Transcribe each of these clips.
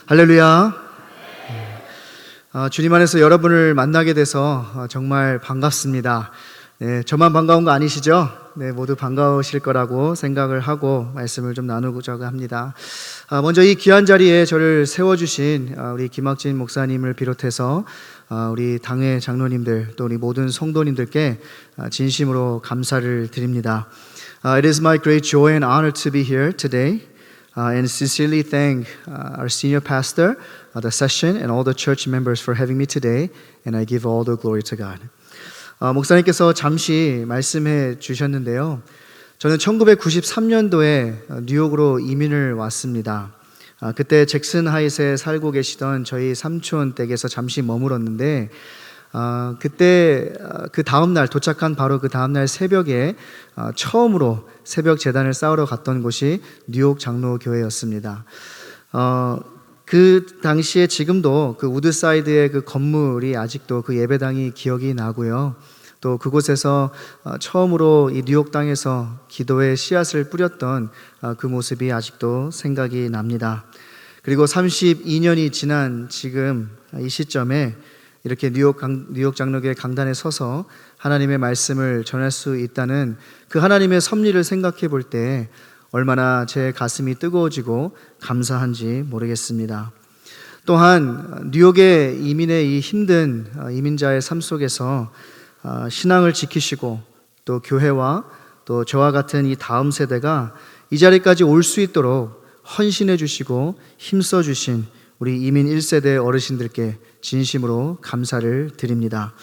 할렐루야. 주님 안에서 여러분을 만나게 돼서 정말 반갑습니다. 네, 저만 반가운 거 아니시죠? 네, 모두 반가우실 거라고 생각을 하고 말씀을 좀 나누고자 합니다. 먼저 이 귀한 자리에 저를 세워주신 우리 김학진 목사님을 비롯해서 우리 당회 장로님들 또 우리 모든 성도님들께 진심으로 감사를 드립니다. It is my great joy and honor to be here today. And sincerely thank our senior pastor, the session, and all the church members for having me today. And I give all the glory to God. 목사님께서 잠시 말씀해 주셨는데요. 저는 1993년도에 뉴욕으로 이민을 왔습니다. 그때 잭슨 하이트에 살고 계시던 저희 삼촌 댁에서 잠시 머물었는데 그때 그 다음날 도착한 바로 그 다음날 새벽에 처음으로 새벽 제단을 쌓으러 갔던 곳이 뉴욕 장로교회였습니다. 그 당시에 지금도 그 우드사이드의 그 건물이 아직도 그 예배당이 기억이 나고요. 또 그곳에서 처음으로 이 뉴욕 땅에서 기도의 씨앗을 뿌렸던 그 모습이 아직도 생각이 납니다. 그리고 32년이 지난 지금 이 시점에 이렇게 뉴욕 장로교회 강단에 서서 하나님의 말씀을 전할 수 있다는 그 하나님의 섭리를 생각해 볼 때 얼마나 제 가슴이 뜨거워지고 감사한지 모르겠습니다. 또한 뉴욕의 이민의 이 힘든 이민자의 삶 속에서 신앙을 지키시고 또 교회와 또 저와 같은 이 다음 세대가 이 자리까지 올 수 있도록 헌신해 주시고 힘써 주신 우리 이민 1세대 어르신들께 진심으로 감사를 드립니다.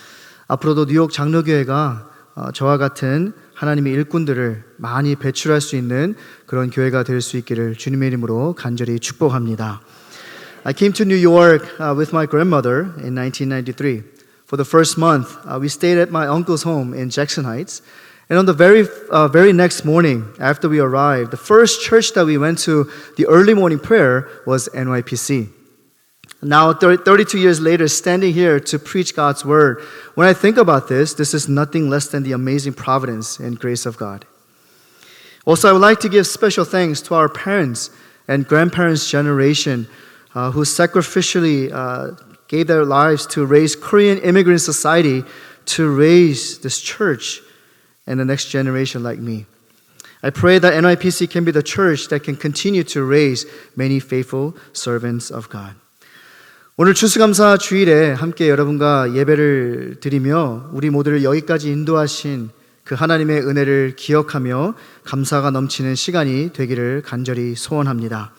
앞으로도 뉴욕 장로교회가 저와 같은 하나님의 일꾼들을 많이 배출할 수 있는 그런 교회가 될 수 있기를 주님의 이름으로 간절히 축복합니다. I came to New York with my grandmother in 1993. For the first month, we stayed at my uncle's home in Jackson Heights. And on the very next morning after we arrived, the first church that we went to, the early morning prayer, was NYPC. Now, 32 years later, standing here to preach God's word, when I think about this is nothing less than the amazing providence and grace of God. Also, I would like to give special thanks to our parents and grandparents' generation who sacrificially gave their lives to raise Korean immigrant society, to raise this church and the next generation like me. I pray that NYPC can be the church that can continue to raise many faithful servants of God. 오늘 추수감사 주일에 함께 여러분과 예배를 드리며 우리 모두를 여기까지 인도하신 그 하나님의 은혜를 기억하며 감사가 넘치는 시간이 되기를 간절히 소원합니다.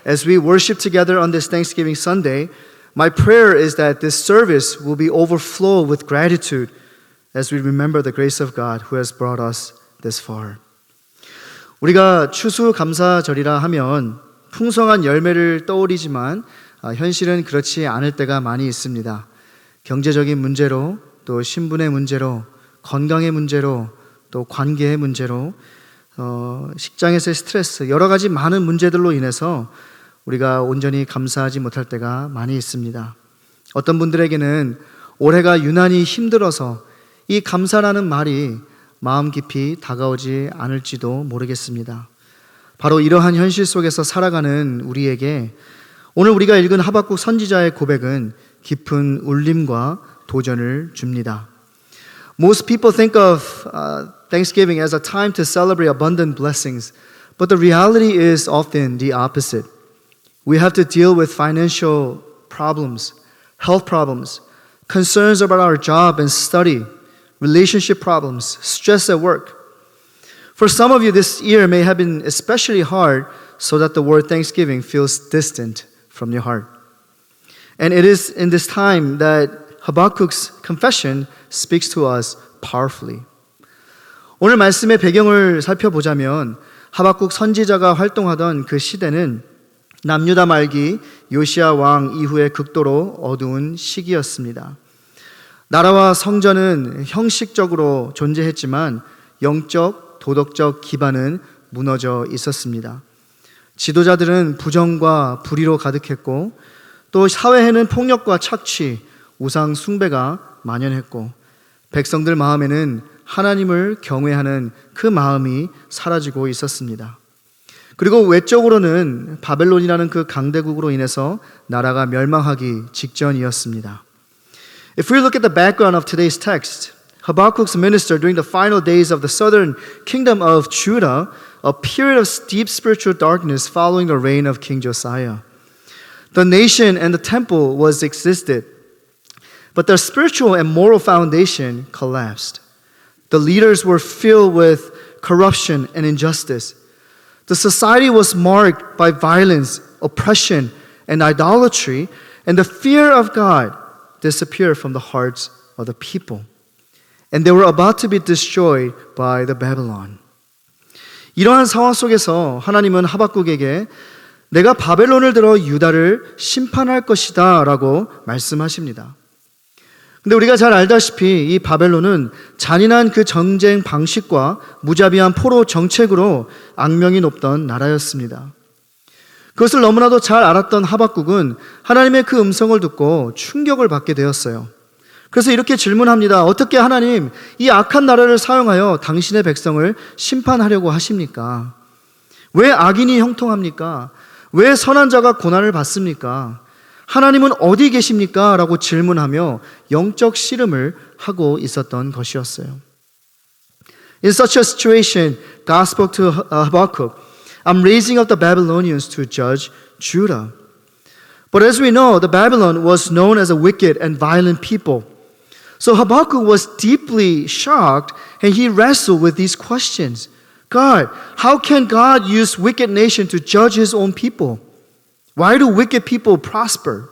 As we worship together on this Thanksgiving Sunday, my prayer is that this service will be overflow with gratitude as we remember the grace of God who has brought us this far. 우리가 추수감사절이라 하면 풍성한 열매를 떠올리지만 현실은 그렇지 않을 때가 많이 있습니다. 경제적인 문제로, 또 신분의 문제로, 건강의 문제로, 또 관계의 문제로, 직장에서의 스트레스, 여러 가지 많은 문제들로 인해서 우리가 온전히 감사하지 못할 때가 많이 있습니다. 어떤 분들에게는 올해가 유난히 힘들어서 이 감사라는 말이 마음 깊이 다가오지 않을지도 모르겠습니다. 바로 이러한 현실 속에서 살아가는 우리에게 오늘 우리가 읽은 하박국 선지자의 고백은 깊은 울림과 도전을 줍니다. Most people think of Thanksgiving as a time to celebrate abundant blessings, but the reality is often the opposite. We have to deal with financial problems, health problems, concerns about our job and study, relationship problems, stress at work. For some of you, this year may have been especially hard so that the word Thanksgiving feels distant from your heart. And it is in this time that Habakkuk's confession speaks to us powerfully. 오늘 말씀의 배경을 살펴보자면 하박국 선지자가 활동하던 그 시대는 남유다 말기 요시야 왕 이후에 극도로 어두운 시기였습니다. 나라와 성전은 형식적으로 존재했지만 영적, 도덕적 기반은 무너져 있었습니다. 지도자들은 부정과 불의로 가득했고 또 사회에는 폭력과 착취, 우상 숭배가 만연했고 백성들 마음에는 하나님을 경외하는 그 마음이 사라지고 있었습니다. 그리고 외적으로는 바벨론이라는 그 강대국으로 인해서 나라가 멸망하기 직전이었습니다. If we look at the background of today's text, Habakkuk's minister during the final days of the southern kingdom of Judah, a period of deep spiritual darkness following the reign of King Josiah. The nation and the temple was existed, but their spiritual and moral foundation collapsed. The leaders were filled with corruption and injustice. The society was marked by violence, oppression, and idolatry, and the fear of God disappeared from the hearts of the people. And they were about to be destroyed by the Babylon. 이러한 상황 속에서 하나님은 하박국에게 내가 바벨론을 들어 유다를 심판할 것이다 라고 말씀하십니다. 근데 우리가 잘 알다시피 이 바벨론은 잔인한 그 전쟁 방식과 무자비한 포로 정책으로 악명이 높던 나라였습니다. 그것을 너무나도 잘 알았던 하박국은 하나님의 그 음성을 듣고 충격을 받게 되었어요. 그래서 이렇게 질문합니다. 어떻게 하나님 이 악한 나라를 사용하여 당신의 백성을 심판하려고 하십니까? 왜 악인이 형통합니까? 왜 선한 자가 고난을 받습니까? 하나님은 어디 계십니까? 라고 질문하며 영적 씨름을 하고 있었던 것이었어요. In such a situation, God spoke to Habakkuk, I'm raising up the Babylonians to judge Judah. But as we know, the Babylon was known as a wicked and violent people. So Habakkuk was deeply shocked and he wrestled with these questions. God, how can God use wicked nation to judge his own people? Why do wicked people prosper?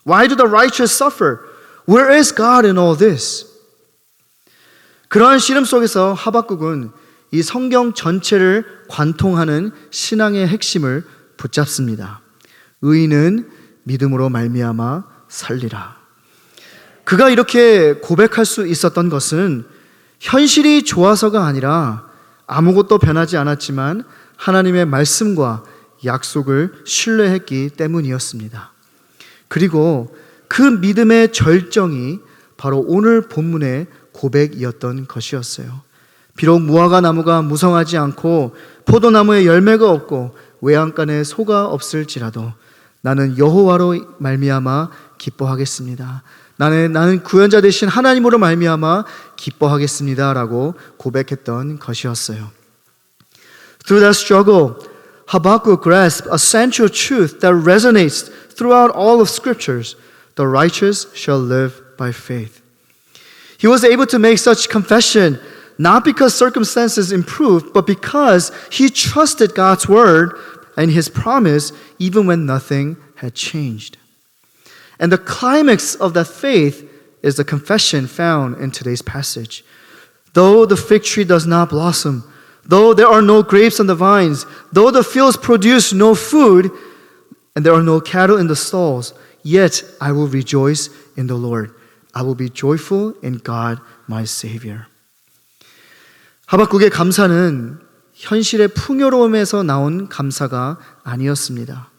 Why do the righteous suffer? Where is God in all this? 그러한 씨름 속에서 하박국은 이 성경 전체를 관통하는 신앙의 핵심을 붙잡습니다. 의인은 믿음으로 말미암아 살리라. 그가 이렇게 고백할 수 있었던 것은 현실이 좋아서가 아니라 아무것도 변하지 않았지만 하나님의 말씀과 약속을 신뢰했기 때문이었습니다. 그리고 그 믿음의 절정이 바로 오늘 본문의 고백이었던 것이었어요. 비록 무화과 나무가 무성하지 않고 포도나무에 열매가 없고 외양간에 소가 없을지라도 나는 여호와로 말미암아 기뻐하겠습니다. 나는 구원자 되신 하나님으로 말미암아 기뻐하겠습니다라고 고백했던 것이었어요. Through that struggle, Habakkuk grasped a central truth that resonates throughout all of Scriptures. The righteous shall live by faith. He was able to make such confession not because circumstances improved, but because he trusted God's word and his promise even when nothing had changed. And the climax of that faith is the confession found in today's passage. Though the fig tree does not blossom, though there are no grapes on the vines, though the fields produce no food, and there are no cattle in the stalls, yet I will rejoice in the Lord. I will be joyful in God, my Savior. 하박국의 감사는 현실의 풍요로움에서 나온 감사가 아니었습니다.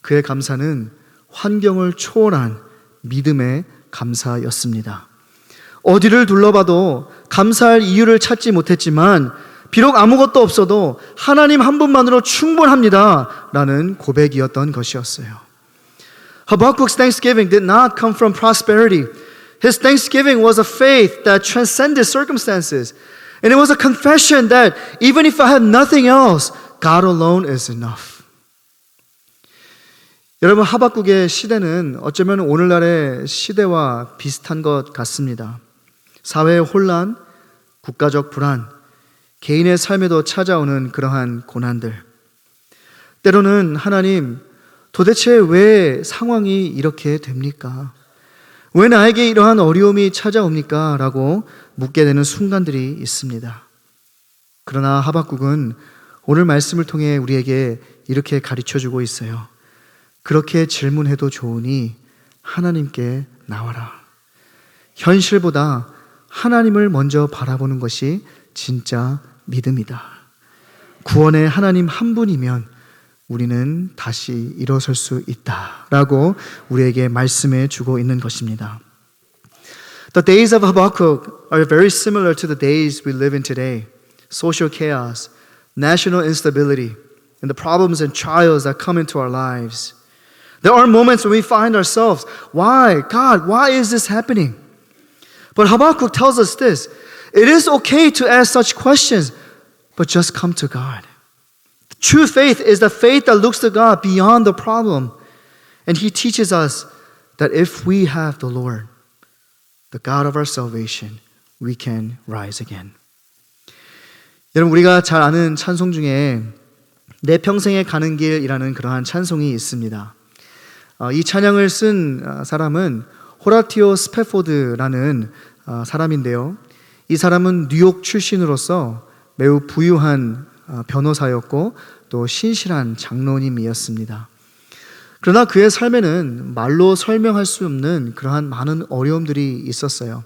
그의 감사는 환경을 초월한 믿음의 감사였습니다. 어디를 둘러봐도 감사할 이유를 찾지 못했지만 비록 아무것도 없어도 하나님 한 분만으로 충분합니다 라는 고백이었던 것이었어요. Habakkuk's thanksgiving did not come from prosperity. His thanksgiving was a faith that transcended circumstances. And it was a confession that even if I have nothing else, God alone is enough. 여러분, 하박국의 시대는 어쩌면 오늘날의 시대와 비슷한 것 같습니다. 사회의 혼란, 국가적 불안, 개인의 삶에도 찾아오는 그러한 고난들. 때로는 하나님, 도대체 왜 상황이 이렇게 됩니까? 왜 나에게 이러한 어려움이 찾아옵니까? 라고 묻게 되는 순간들이 있습니다. 그러나 하박국은 오늘 말씀을 통해 우리에게 이렇게 가르쳐주고 있어요. 그렇게 질문해도 좋으니 하나님께 나와라. 현실보다 하나님을 먼저 바라보는 것이 진짜 믿음이다. 구원의 하나님 한 분이면 우리는 다시 일어설 수 있다 라고 우리에게 말씀해 주고 있는 것입니다. The days of Habakkuk are very similar to the days we live in today. Social chaos, national instability, and the problems and trials that come into our lives. There are moments when we find ourselves, why? God, why is this happening? But Habakkuk tells us this, it is okay to ask such questions, but just come to God. True faith is the faith that looks to God beyond the problem. And He teaches us that if we have the Lord, the God of our salvation, we can rise again. 여러분, 우리가 잘 아는 찬송 중에 내 평생에 가는 길이라는 그러한 찬송이 있습니다. 이 찬양을 쓴 사람은 호라티오 스패포드라는 사람인데요. 이 사람은 뉴욕 출신으로서 매우 부유한 변호사였고 또 신실한 장로님이었습니다. 그러나 그의 삶에는 말로 설명할 수 없는 그러한 많은 어려움들이 있었어요.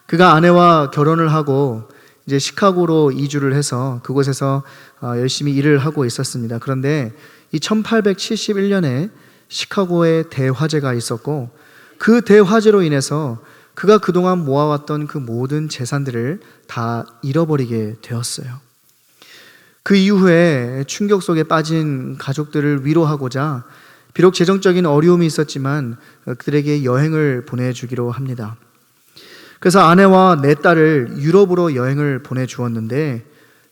그가 아내와 결혼을 하고 이제 시카고로 이주를 해서 그곳에서 열심히 일을 하고 있었습니다. 그런데 이 1871년에 시카고에 대화재가 있었고 그 대화재로 인해서 그가 그동안 모아왔던 그 모든 재산들을 다 잃어버리게 되었어요. 그 이후에 충격 속에 빠진 가족들을 위로하고자 비록 재정적인 어려움이 있었지만 그들에게 여행을 보내주기로 합니다. 그래서 아내와 네 딸을 유럽으로 여행을 보내주었는데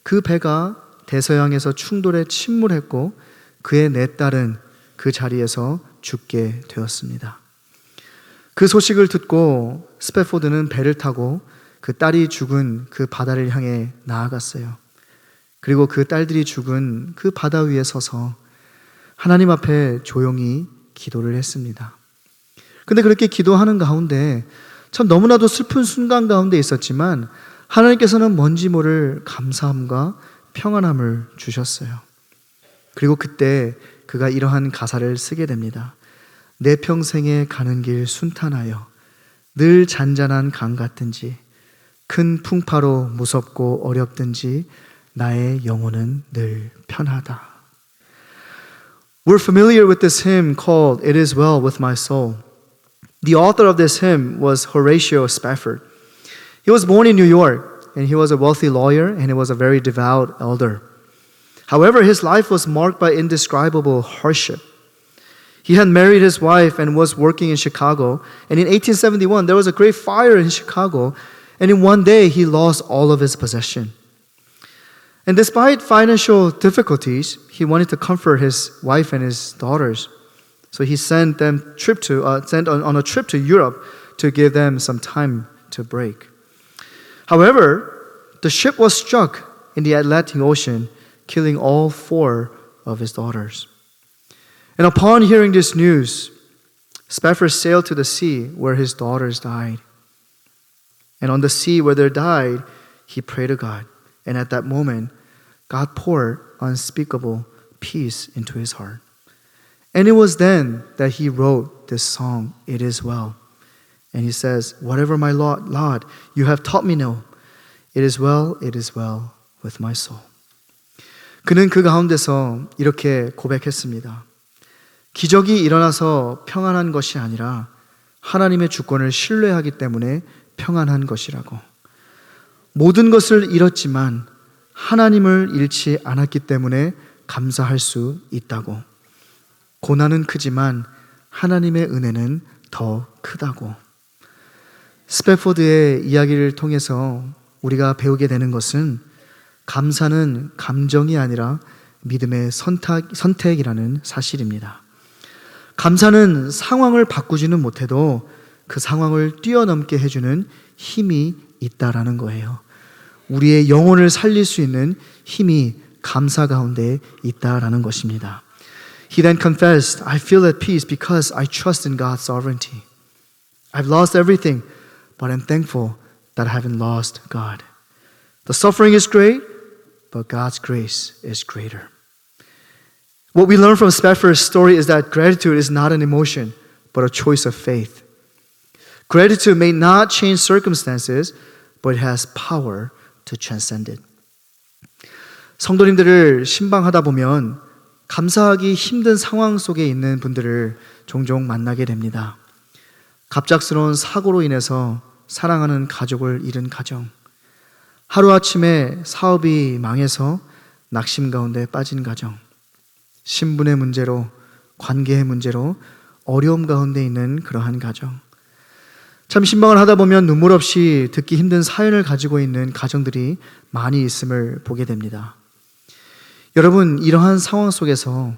그 배가 대서양에서 충돌에 침몰했고 그의 네 딸은 그 자리에서 죽게 되었습니다. 그 소식을 듣고 스패포드는 배를 타고 그 딸이 죽은 그 바다를 향해 나아갔어요. 그리고 그 딸들이 죽은 그 바다 위에 서서 하나님 앞에 조용히 기도를 했습니다. 근데 그렇게 기도하는 가운데 참 너무나도 슬픈 순간 가운데 있었지만 하나님께서는 뭔지 모를 감사함과 평안함을 주셨어요. 그리고 그때 그가 이러한 가사를 쓰게 됩니다. 내 평생에 가는 길 순탄하여 늘 잔잔한 강 같든지 큰 풍파로 무섭고 어렵든지 나의 영혼은 늘 편하다. We're familiar with this hymn called It Is Well With My Soul. The author of this hymn was Horatio Spafford. He was born in New York and he was a wealthy lawyer and he was a very devout elder. However, his life was marked by indescribable hardship. He had married his wife and was working in Chicago. And in 1871, there was a great fire in Chicago. And in one day, he lost all of his possession. And despite financial difficulties, he wanted to comfort his wife and his daughters. So he sent them on a trip to Europe to give them some time to break. However, the ship was struck in the Atlantic Ocean, killing all 4 of his daughters. And upon hearing this news, Spafford sailed to the sea where his daughters died. And on the sea where they died, he prayed to God. And at that moment, God poured unspeakable peace into his heart. And it was then that he wrote this song, It Is Well. And he says, whatever my Lord, you have taught me know, it is well with my soul. 그는 그 가운데서 이렇게 고백했습니다. 기적이 일어나서 평안한 것이 아니라 하나님의 주권을 신뢰하기 때문에 평안한 것이라고. 모든 것을 잃었지만 하나님을 잃지 않았기 때문에 감사할 수 있다고. 고난은 크지만 하나님의 은혜는 더 크다고. 스패포드의 이야기를 통해서 우리가 배우게 되는 것은 감사는 감정이 아니라 믿음의 선택이라는 사실입니다. 감사는 상황을 바꾸지는 못해도 그 상황을 뛰어넘게 해주는 힘이 있다라는 거예요. 우리의 영혼을 살릴 수 있는 힘이 감사 가운데 있다라는 것입니다. He then confessed, I feel at peace because I trust in God's sovereignty. I've lost everything, but I'm thankful that I haven't lost God. The suffering is great, but God's grace is greater. What we learn from Spafford's story is that gratitude is not an emotion, but a choice of faith. Gratitude may not change circumstances, but it has power to transcend it. 성도님들을 신방하다 보면 감사하기 힘든 상황 속에 있는 분들을 종종 만나게 됩니다. 갑작스러운 사고로 인해서 사랑하는 가족을 잃은 가정, 하루아침에 사업이 망해서 낙심 가운데 빠진 가정, 신분의 문제로, 관계의 문제로 어려움 가운데 있는 그러한 가정, 참 신방을 하다 보면 눈물 없이 듣기 힘든 사연을 가지고 있는 가정들이 많이 있음을 보게 됩니다. 여러분, 이러한 상황 속에서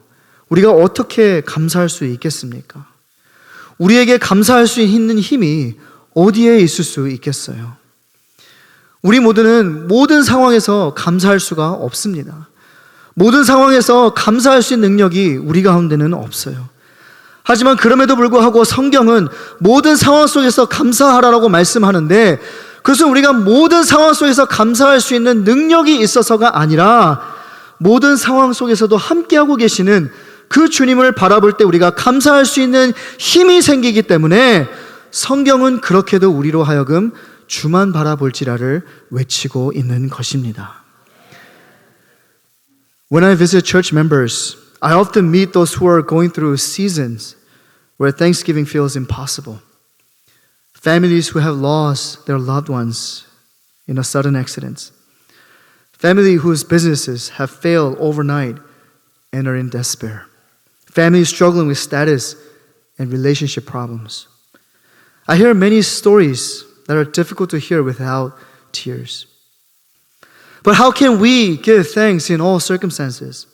우리가 어떻게 감사할 수 있겠습니까? 우리에게 감사할 수 있는 힘이 어디에 있을 수 있겠어요? 우리 모두는 모든 상황에서 감사할 수가 없습니다. 모든 상황에서 감사할 수 있는 능력이 우리 가운데는 없어요. 하지만 그럼에도 불구하고 성경은 모든 상황 속에서 감사하라고 말씀하는데, 그것은 우리가 모든 상황 속에서 감사할 수 있는 능력이 있어서가 아니라 모든 상황 속에서도 함께하고 계시는 그 주님을 바라볼 때 우리가 감사할 수 있는 힘이 생기기 때문에 성경은 그렇게도 우리로 하여금 주만 바라볼지라를 외치고 있는 것입니다. When I visit church members, I often meet those who are going through seasons where Thanksgiving feels impossible. Families who have lost their loved ones in a sudden accident. Family whose businesses have failed overnight and are in despair. Families struggling with status and relationship problems. I hear many stories that are difficult to hear without tears. But how can we give thanks in all circumstances?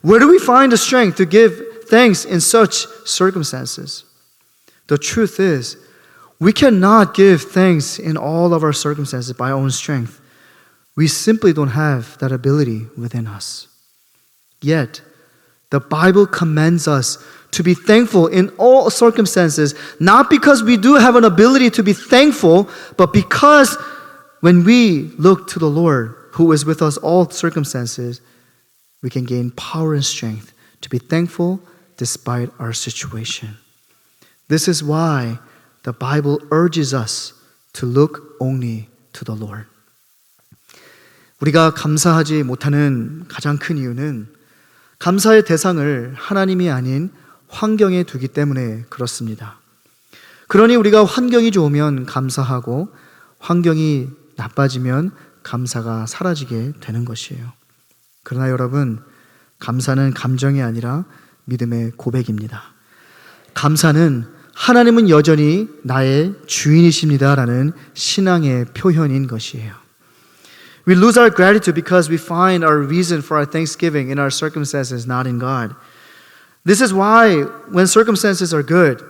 Where do we find the strength to give thanks in such circumstances? The truth is, we cannot give thanks in all of our circumstances by our own strength. We simply don't have that ability within us. Yet, the Bible commands us to be thankful in all circumstances, not because we do have an ability to be thankful, but because when we look to the Lord, who is with us all circumstances, we can gain power and strength to be thankful despite our situation. This is why the Bible urges us to look only to the Lord. 우리가 감사하지 못하는 가장 큰 이유는 감사의 대상을 하나님이 아닌 환경에 두기 때문에 그렇습니다. 그러니 우리가 환경이 좋으면 감사하고 환경이 나빠지면 감사가 사라지게 되는 것이에요. 그러나 여러분, 감사는 감정이 아니라 믿음의 고백입니다. 감사는 하나님은 여전히 나의 주인이십니다라는 신앙의 표현인 것이에요. We lose our gratitude because we find our reason for our thanksgiving in our circumstances, not in God. This is why when circumstances are good,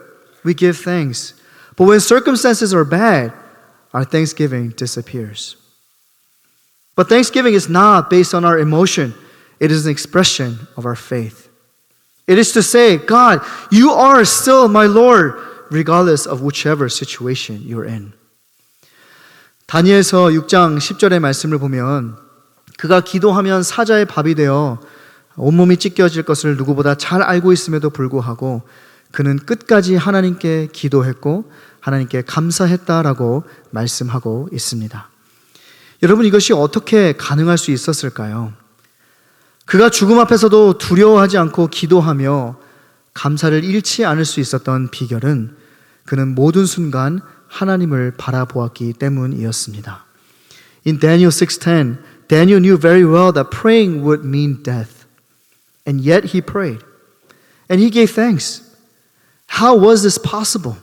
we give thanks. But when circumstances are bad, our thanksgiving disappears. But thanksgiving is not based on our emotion. It is an expression of our faith. It is to say, God, you are still my Lord, regardless of whichever situation you're in. 다니엘서 6장 10절의 말씀을 보면 그가 기도하면 사자의 밥이 되어 온몸이 찢겨질 것을 누구보다 잘 알고 있음에도 불구하고 그는 끝까지 하나님께 기도했고 하나님께 감사했다라고 말씀하고 있습니다. 여러분, 이것이 어떻게 가능할 수 있었을까요? 그가 죽음 앞에서도 두려워하지 않고 기도하며 감사를 잃지 않을 수 있었던 비결은 그는 모든 순간 하나님을 바라보았기 때문이었습니다. In Daniel 6:10, Daniel knew very well that praying would mean death. And yet he prayed. And he gave thanks. How was this possible?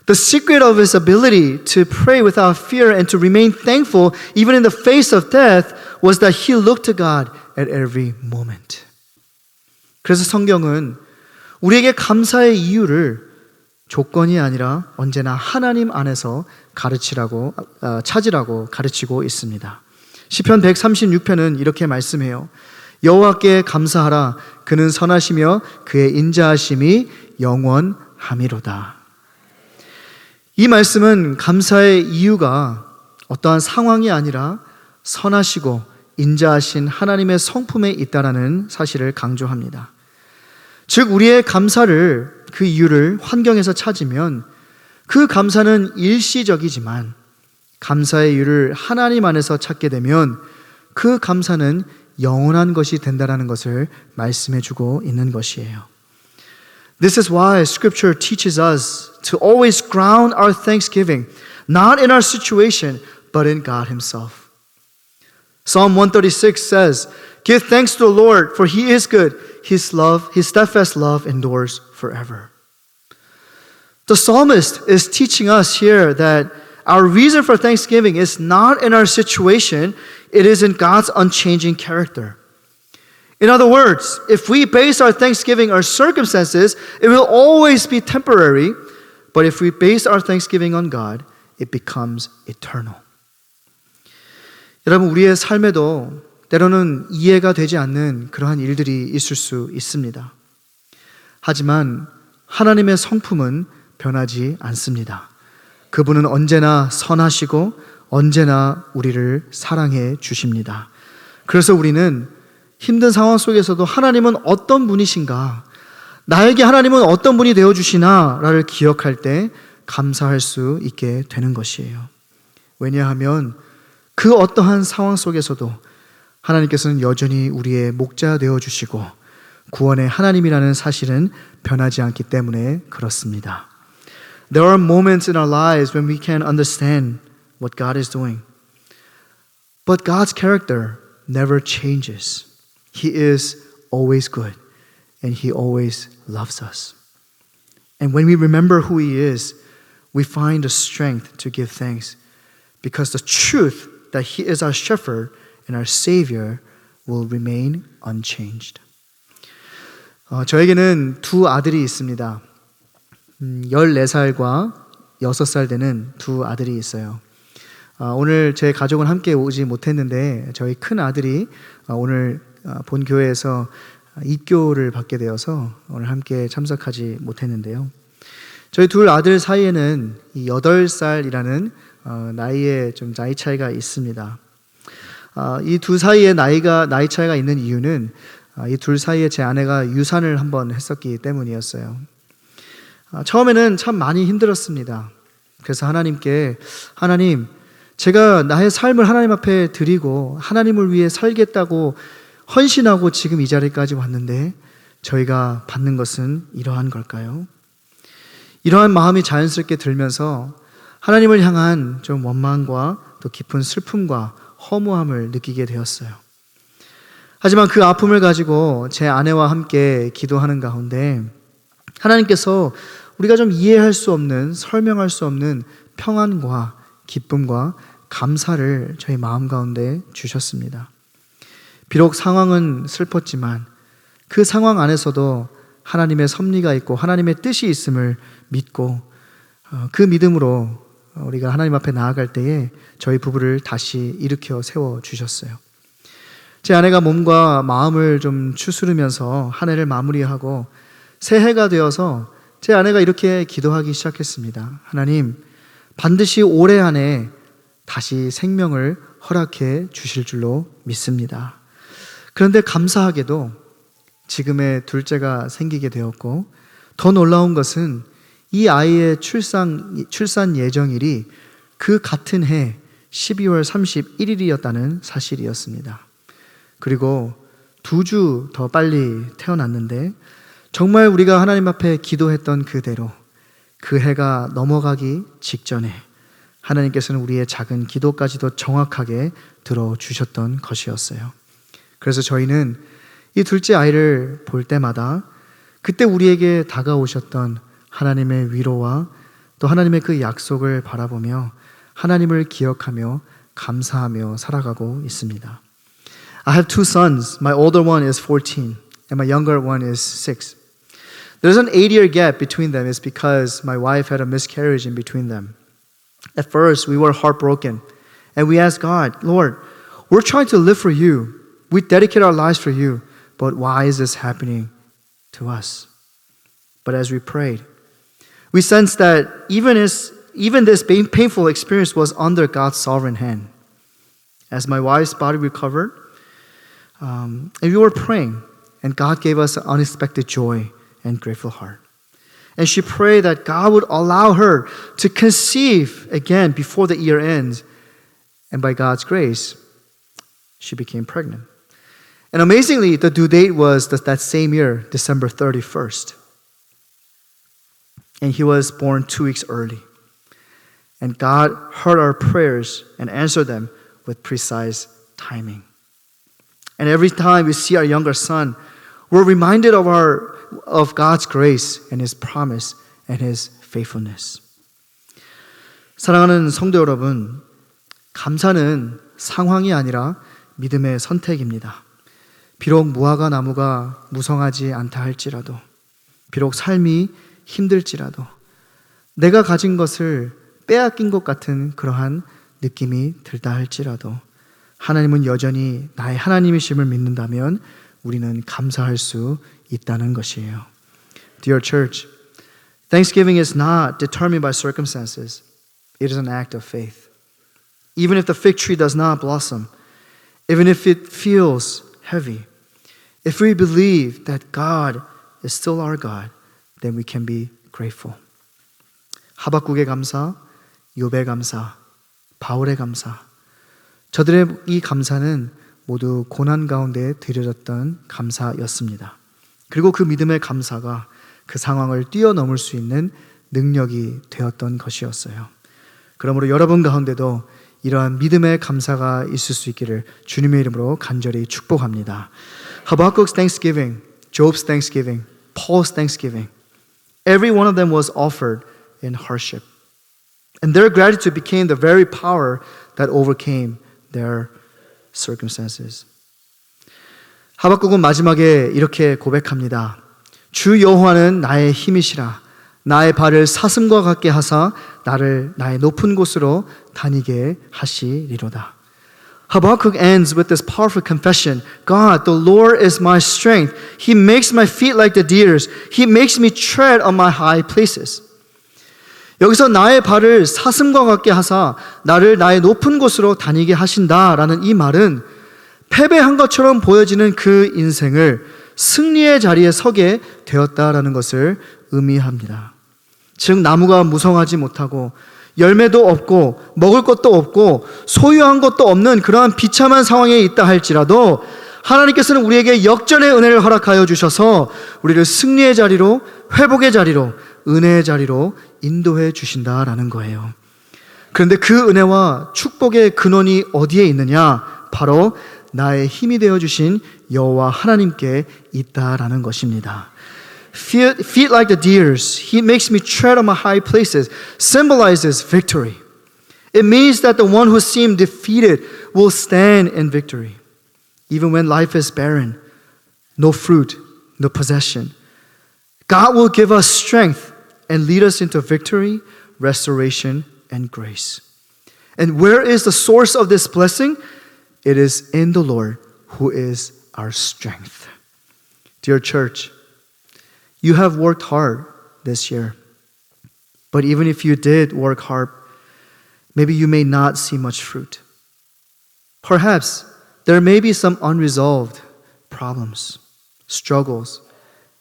The secret of his ability to pray without fear and to remain thankful even in the face of death was that he looked to God at every moment. 그래서 성경은 우리에게 감사의 이유를 조건이 아니라 언제나 하나님 안에서 찾으라고 가르치고 있습니다. 시편 136편은 이렇게 말씀해요. 여호와께 감사하라. 그는 선하시며 그의 인자하심이 영원함이로다. 이 말씀은 감사의 이유가 어떠한 상황이 아니라 선하시고 인자하신 하나님의 성품에 있다라는 사실을 강조합니다. 즉 우리의 감사를, 그 이유를 환경에서 찾으면 그 감사는 일시적이지만 감사의 이유를 하나님 안에서 찾게 되면 그 감사는 영원한 것이 된다라는 것을 말씀해 주고 있는 것이에요. This is why Scripture teaches us to always ground our thanksgiving not in our situation but in God Himself. Psalm 136 says, Give thanks to the Lord, for He is good. His steadfast love endures forever. The psalmist is teaching us here that our reason for thanksgiving is not in our situation, it is in God's unchanging character. In other words, if we base our thanksgiving on circumstances, it will always be temporary. But if we base our thanksgiving on God, it becomes eternal. 여러분, 우리의 삶에도 때로는 이해가 되지 않는 그러한 일들이 있을 수 있습니다. 하지만 하나님의 성품은 변하지 않습니다. 그분은 언제나 선하시고 언제나 우리를 사랑해 주십니다. 그래서 우리는 힘든 상황 속에서도 하나님은 어떤 분이신가, 나에게 하나님은 어떤 분이 되어주시나를 기억할 때 감사할 수 있게 되는 것이에요. 왜냐하면 그 어떠한 상황 속에서도 하나님께서는 여전히 우리의 목자 되어주시고 구원의 하나님이라는 사실은 변하지 않기 때문에 그렇습니다. There are moments in our lives when we can't understand what God is doing. But God's character never changes. He is always good and He always loves us. And when we remember who He is, we find the strength to give thanks because the truth that He is our shepherd and our Savior will remain unchanged. 저에게는 두 아들이 있습니다. 14살과 6살 되는 두 아들이 있어요. 오늘 제 가족은 함께 오지 못했는데 저희 큰 아들이 오늘 본 교회에서 입교를 받게 되어서 오늘 함께 참석하지 못했는데요. 저희 둘 아들 사이에는 8살이라는 나이에 좀 나이 차이가 있습니다. 이 두 사이에 나이 차이가 있는 이유는 이 둘 사이에 제 아내가 유산을 한번 했었기 때문이었어요. 처음에는 참 많이 힘들었습니다. 그래서 하나님께 하나님, 제가 나의 삶을 하나님 앞에 드리고 하나님을 위해 살겠다고 헌신하고 지금 이 자리까지 왔는데 저희가 받는 것은 이러한 걸까요? 이러한 마음이 자연스럽게 들면서 하나님을 향한 좀 원망과 또 깊은 슬픔과 허무함을 느끼게 되었어요. 하지만 그 아픔을 가지고 제 아내와 함께 기도하는 가운데 하나님께서 우리가 좀 이해할 수 없는, 설명할 수 없는 평안과 기쁨과 감사를 저희 마음 가운데 주셨습니다. 비록 상황은 슬펐지만 그 상황 안에서도 하나님의 섭리가 있고 하나님의 뜻이 있음을 믿고 그 믿음으로 우리가 하나님 앞에 나아갈 때에 저희 부부를 다시 일으켜 세워주셨어요. 제 아내가 몸과 마음을 좀 추스르면서 한 해를 마무리하고 새해가 되어서 제 아내가 이렇게 기도하기 시작했습니다. 하나님, 반드시 올해 안에 다시 생명을 허락해 주실 줄로 믿습니다. 그런데 감사하게도 지금의 둘째가 생기게 되었고 더 놀라운 것은 이 아이의 출산 예정일이 그 같은 해 12월 31일이었다는 사실이었습니다. 그리고 2주 더 빨리 태어났는데 정말 우리가 하나님 앞에 기도했던 그대로 그 해가 넘어가기 직전에 하나님께서는 우리의 작은 기도까지도 정확하게 들어주셨던 것이었어요. 그래서 저희는 이 둘째 아이를 볼 때마다 그때 우리에게 다가오셨던 하나님의 위로와 또 하나님의 그 약속을 바라보며 하나님을 기억하며 감사하며 살아가고 있습니다. I have two sons. My older one is 14 and my younger one is 6. There's an 8-year gap between them. It's because my wife had a miscarriage in between them. At first, we were heartbroken and we asked God, Lord, we're trying to live for you. We dedicate our lives for you, but why is this happening to us? But as we prayed, we sensed that even this painful experience was under God's sovereign hand. As my wife's body recovered, and we were praying, and God gave us an unexpected joy and grateful heart. And she prayed that God would allow her to conceive again before the year ends. And by God's grace, she became pregnant. And amazingly, the due date was that same year, December 31st. And he was born 2 weeks early. And God heard our prayers and answered them with precise timing. And every time we see our younger son, we're reminded of God's grace and His promise and His faithfulness. 사랑하는 성도 여러분, 감사는 상황이 아니라 믿음의 선택입니다. 비록 무화과 나무가 무성하지 않다 할지라도, 비록 삶이 힘들지라도, 내가 가진 것을 빼앗긴 것 같은 그러한 느낌이 들다 할지라도 하나님은 여전히 나의 하나님이심을 믿는다면 우리는 감사할 수 있다는 것이에요. Dear church, Thanksgiving is not determined by circumstances. It is an act of faith. Even if the fig tree does not blossom, even if it feels heavy, if we believe that God is still our God, then we can be grateful. 하박국의 감사, 욥의 감사, 바울의 감사, 저들의 이 감사는 모두 고난 가운데 드려졌던 감사였습니다. 그리고 그 믿음의 감사가 그 상황을 뛰어넘을 수 있는 능력이 되었던 것이었어요. 그러므로 여러분 가운데도 이러한 믿음의 감사가 있을 수 있기를 주님의 이름으로 간절히 축복합니다. Habakkuk's thanksgiving, Job's thanksgiving, Paul's thanksgiving, every one of them was offered in hardship. And their gratitude became the very power that overcame their circumstances. 하박국은 마지막에 이렇게 고백합니다. 주 여호와는 나의 힘이시라. 나의 발을 사슴과 같게 하사 나를 나의 높은 곳으로 다니게 하시리로다. Habakkuk ends with this powerful confession. God, the Lord is my strength. He makes my feet like the deer's. He makes me tread on my high places. 여기서 나의 발을 사슴과 같게 하사 나를 나의 높은 곳으로 다니게 하신다라는 이 말은 패배한 것처럼 보여지는 그 인생을 승리의 자리에 서게 되었다라는 것을 의미합니다. 즉 나무가 무성하지 못하고 열매도 없고 먹을 것도 없고 소유한 것도 없는 그러한 비참한 상황에 있다 할지라도 하나님께서는 우리에게 역전의 은혜를 허락하여 주셔서 우리를 승리의 자리로, 회복의 자리로, 은혜의 자리로 인도해 주신다라는 거예요. 그런데 그 은혜와 축복의 근원이 어디에 있느냐? 바로 나의 힘이 되어 주신 여호와 하나님께 있다라는 것입니다. Feet like the deer's, He makes me tread on my high places, symbolizes victory. It means that the one who seemed defeated will stand in victory. Even when life is barren, no fruit, no possession, God will give us strength and lead us into victory, restoration, and grace. And where is the source of this blessing? It is in the Lord who is our strength. Dear church, you have worked hard this year. But even if you did work hard, maybe you may not see much fruit. Perhaps there may be some unresolved problems, struggles,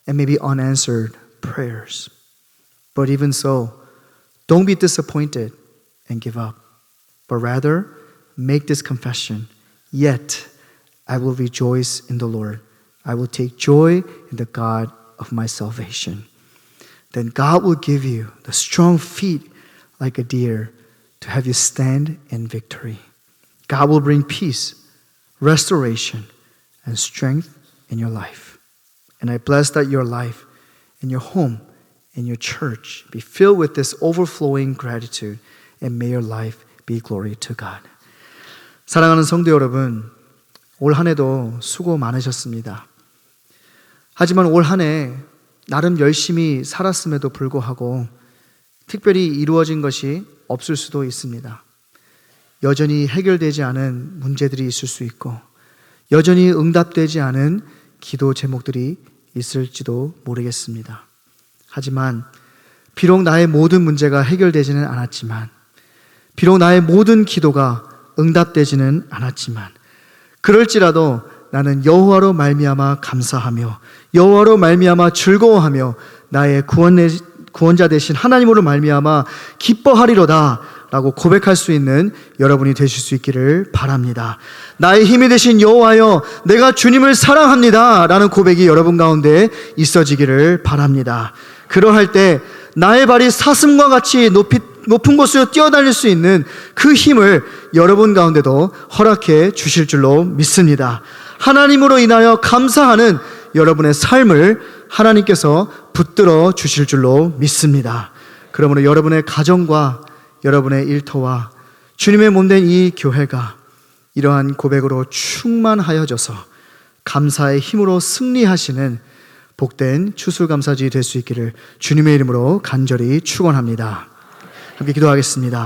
and maybe unanswered prayers. But even so, don't be disappointed and give up, but rather make this confession. Yet I will rejoice in the Lord. I will take joy in the God of my salvation. Then God will give you the strong feet like a deer to have you stand in victory. God will bring peace, restoration, and strength in your life. And I bless that your life and your home and your church be filled with this overflowing gratitude, and may your life be glory to God. 사랑하는 성도 여러분, 올 한 해도 수고 많으셨습니다. 하지만 올 한 해 나름 열심히 살았음에도 불구하고 특별히 이루어진 것이 없을 수도 있습니다. 여전히 해결되지 않은 문제들이 있을 수 있고 여전히 응답되지 않은 기도 제목들이 있을지도 모르겠습니다. 하지만 비록 나의 모든 문제가 해결되지는 않았지만 비록 나의 모든 기도가 응답되지는 않았지만 그럴지라도 나는 여호와로 말미암아 감사하며 여호와로 말미암아 즐거워하며 나의 구원자 되신 하나님으로 말미암아 기뻐하리로다 라고 고백할 수 있는 여러분이 되실 수 있기를 바랍니다. 나의 힘이 되신 여호와여, 내가 주님을 사랑합니다 라는 고백이 여러분 가운데 있어지기를 바랍니다. 그러할 때 나의 발이 사슴과 같이 높은 곳으로 뛰어다닐 수 있는 그 힘을 여러분 가운데도 허락해 주실 줄로 믿습니다. 하나님으로 인하여 감사하는 여러분의 삶을 하나님께서 붙들어 주실 줄로 믿습니다. 그러므로 여러분의 가정과 여러분의 일터와 주님의 몸된 이 교회가 이러한 고백으로 충만하여져서 감사의 힘으로 승리하시는 복된 추수감사주의 될 수 있기를 주님의 이름으로 간절히 축원합니다. 함께 기도하겠습니다.